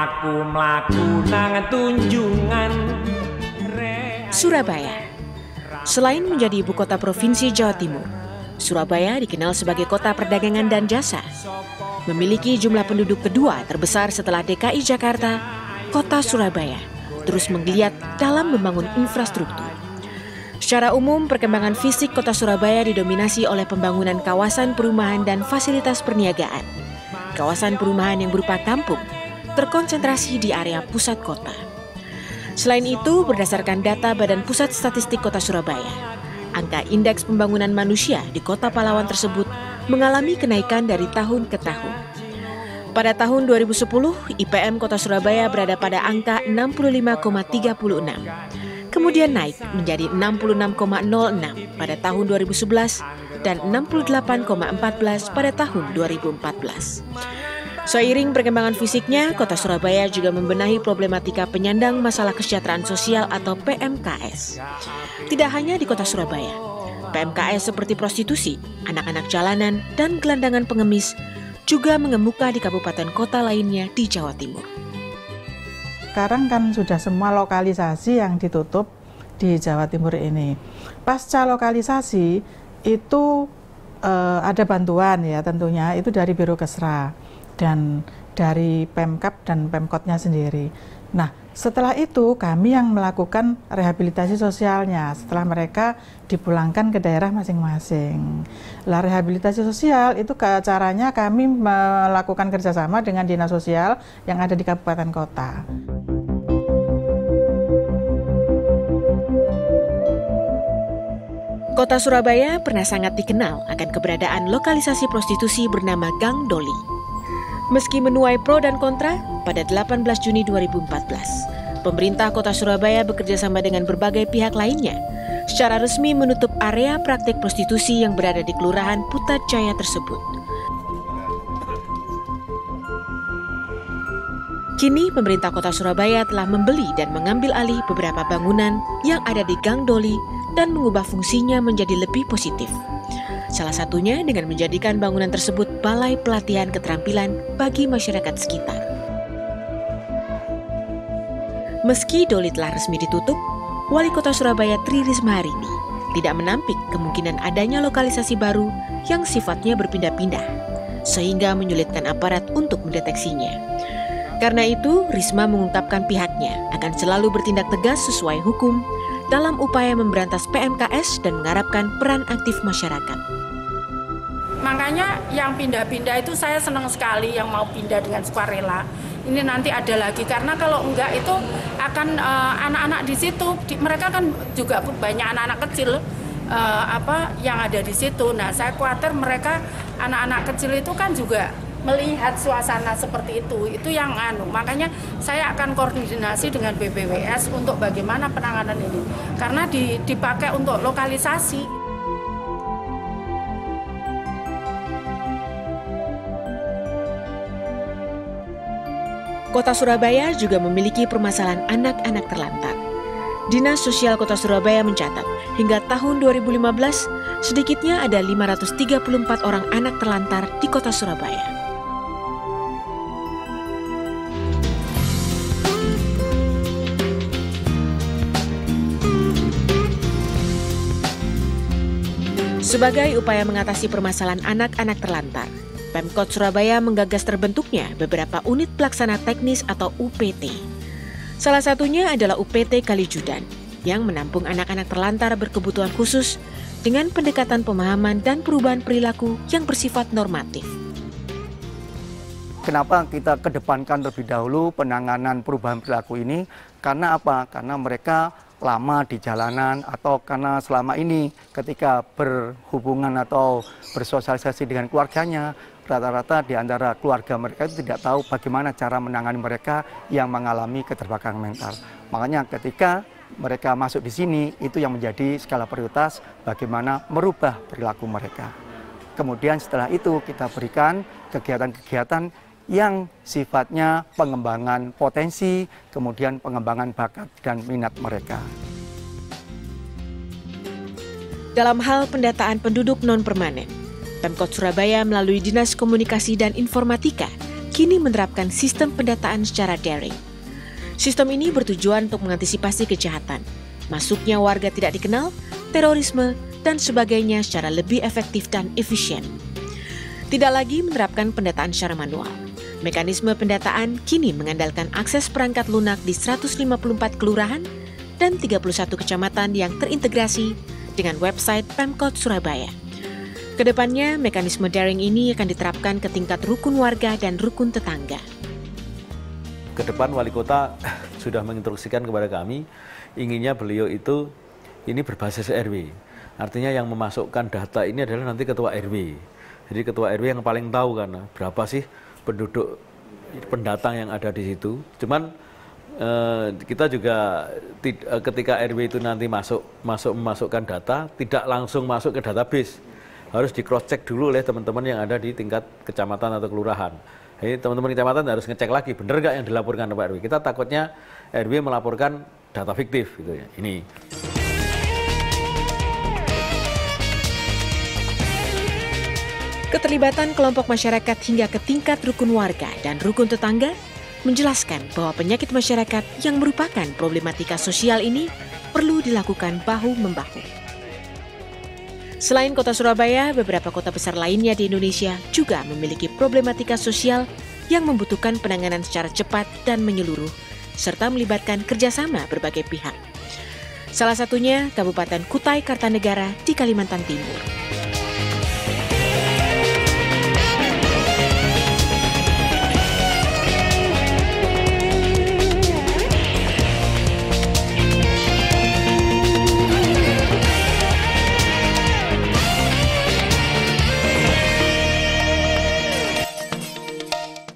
mlaku-mlaku nang tunjungan. Surabaya. Selain menjadi ibu kota provinsi Jawa Timur, Surabaya dikenal sebagai kota perdagangan dan jasa. Memiliki jumlah penduduk kedua terbesar setelah DKI Jakarta, kota Surabaya terus menggeliat dalam membangun infrastruktur. Secara umum, perkembangan fisik kota Surabaya didominasi oleh pembangunan kawasan perumahan dan fasilitas perniagaan. Kawasan perumahan yang berupa kampung terkonsentrasi di area pusat kota. Selain itu, berdasarkan data Badan Pusat Statistik Kota Surabaya, angka indeks pembangunan manusia di Kota Pahlawan tersebut mengalami kenaikan dari tahun ke tahun. Pada tahun 2010, IPM Kota Surabaya berada pada angka 65,36, kemudian naik menjadi 66,06 pada tahun 2011 dan 68,14 pada tahun 2014. Seiring perkembangan fisiknya, kota Surabaya juga membenahi problematika penyandang masalah kesejahteraan sosial atau PMKS. Tidak hanya di kota Surabaya, PMKS seperti prostitusi, anak-anak jalanan, dan gelandangan pengemis juga mengemuka di kabupaten kota lainnya di Jawa Timur. Sekarang kan sudah semua lokalisasi yang ditutup di Jawa Timur ini. Pasca lokalisasi itu ada bantuan ya tentunya, itu dari Biro Kesra dan dari Pemkab dan Pemkotnya sendiri. Nah, setelah itu kami yang melakukan rehabilitasi sosialnya setelah mereka dipulangkan ke daerah masing-masing. Lah, rehabilitasi sosial itu caranya kami melakukan kerjasama dengan dinas sosial yang ada di kabupaten kota. Kota Surabaya pernah sangat dikenal akan keberadaan lokalisasi prostitusi bernama Gang Doli. Meski menuai pro dan kontra, pada 18 Juni 2014, pemerintah kota Surabaya bekerjasama dengan berbagai pihak lainnya secara resmi menutup area praktik prostitusi yang berada di Kelurahan Putat Jaya tersebut. Kini pemerintah kota Surabaya telah membeli dan mengambil alih beberapa bangunan yang ada di Gang Doli dan mengubah fungsinya menjadi lebih positif. Salah satunya dengan menjadikan bangunan tersebut balai pelatihan keterampilan bagi masyarakat sekitar. Meski Doli telah resmi ditutup, Wali Kota Surabaya Tri Risma hari ini tidak menampik kemungkinan adanya lokalisasi baru yang sifatnya berpindah-pindah, sehingga menyulitkan aparat untuk mendeteksinya. Karena itu, Risma mengungkapkan pihaknya akan selalu bertindak tegas sesuai hukum dalam upaya memberantas PMKS dan mengharapkan peran aktif masyarakat. Makanya yang pindah-pindah itu saya senang sekali yang mau pindah dengan sukarela. Ini nanti ada lagi karena kalau enggak itu akan anak-anak di situ, mereka kan juga banyak anak-anak kecil yang ada di situ. Nah, saya khawatir mereka anak-anak kecil itu kan juga melihat suasana seperti itu yang makanya saya akan koordinasi dengan BPWS untuk bagaimana penanganan ini karena dipakai untuk lokalisasi. Kota Surabaya juga memiliki permasalahan anak-anak terlantar. Dinas Sosial Kota Surabaya mencatat, hingga tahun 2015, sedikitnya ada 534 orang anak terlantar di Kota Surabaya. Sebagai upaya mengatasi permasalahan anak-anak terlantar, Pemkot Surabaya menggagas terbentuknya beberapa unit pelaksana teknis atau UPT. Salah satunya adalah UPT Kalijudan yang menampung anak-anak terlantar berkebutuhan khusus dengan pendekatan pemahaman dan perubahan perilaku yang bersifat normatif. Kenapa kita kedepankan lebih dahulu penanganan perubahan perilaku ini? Karena apa? Karena mereka lama di jalanan atau karena selama ini ketika berhubungan atau bersosialisasi dengan keluarganya, rata-rata di antara keluarga mereka itu tidak tahu bagaimana cara menangani mereka yang mengalami keterbelakangan mental. Makanya ketika mereka masuk di sini, itu yang menjadi skala prioritas bagaimana merubah perilaku mereka. Kemudian setelah itu kita berikan kegiatan-kegiatan yang sifatnya pengembangan potensi, kemudian pengembangan bakat dan minat mereka. Dalam hal pendataan penduduk non-permanen, Pemkot Surabaya melalui Dinas Komunikasi dan Informatika kini menerapkan sistem pendataan secara daring. Sistem ini bertujuan untuk mengantisipasi kejahatan, masuknya warga tidak dikenal, terorisme, dan sebagainya secara lebih efektif dan efisien. Tidak lagi menerapkan pendataan secara manual. Mekanisme pendataan kini mengandalkan akses perangkat lunak di 154 kelurahan dan 31 kecamatan yang terintegrasi dengan website Pemkot Surabaya. Kedepannya, mekanisme daring ini akan diterapkan ke tingkat rukun warga dan rukun tetangga. Kedepan Wali Kota sudah menginstruksikan kepada kami, inginnya beliau itu ini berbasis RW. Artinya yang memasukkan data ini adalah nanti Ketua RW. Jadi Ketua RW yang paling tahu kan berapa sih penduduk pendatang yang ada di situ. Cuman kita juga ketika RW itu nanti memasukkan data, tidak langsung masuk ke database. Harus di cross check dulu oleh teman-teman yang ada di tingkat kecamatan atau kelurahan. Jadi teman-teman kecamatan harus ngecek lagi benar nggak yang dilaporkan Pak RW. Kita takutnya RW melaporkan data fiktif gitu ya. Ini. Keterlibatan kelompok masyarakat hingga ke tingkat rukun warga dan rukun tetangga menjelaskan bahwa penyakit masyarakat yang merupakan problematika sosial ini perlu dilakukan bahu-membahu. Selain kota Surabaya, beberapa kota besar lainnya di Indonesia juga memiliki problematika sosial yang membutuhkan penanganan secara cepat dan menyeluruh, serta melibatkan kerjasama berbagai pihak. Salah satunya Kabupaten Kutai Kartanegara di Kalimantan Timur.